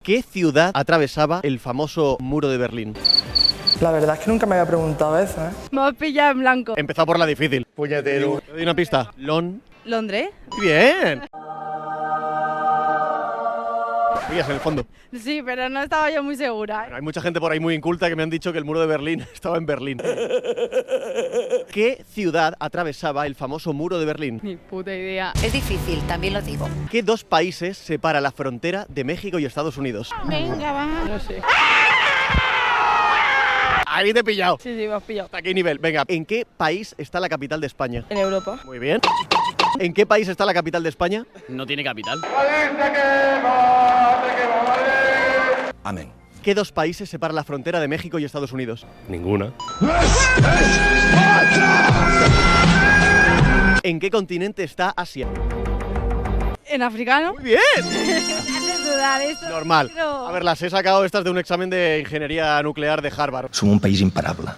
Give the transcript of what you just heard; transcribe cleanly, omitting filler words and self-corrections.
¿Qué ciudad atravesaba el famoso muro de Berlín? La verdad es que nunca me había preguntado eso, ¿eh? Me has pillado en blanco. Empezá por la difícil. Puñetero. Te doy una pista. ¿Londres? Muy bien. Pillas en el fondo. Sí, pero no estaba yo muy segura. Bueno, hay mucha gente por ahí muy inculta que me han dicho que el muro de Berlín estaba en Berlín. ¿Qué ciudad atravesaba el famoso muro de Berlín? Ni puta idea. Es difícil, también lo digo. ¿Qué dos países separa la frontera de México y Estados Unidos? Venga, va. No sé. Ahí te he pillado. Sí, me has pillado. ¿Hasta qué nivel? Venga, ¿en qué país está la capital de España? En Europa. Muy bien. ¿En qué país está la capital de España? No tiene capital. Amén. ¿Qué dos países separan la frontera de México y Estados Unidos? Ninguna. ¿En qué continente está Asia? ¿En africano? Muy bien. Haces dudar esto. Normal. No. A ver, las he sacado estas de un examen de ingeniería nuclear de Harvard. Som un país imparable.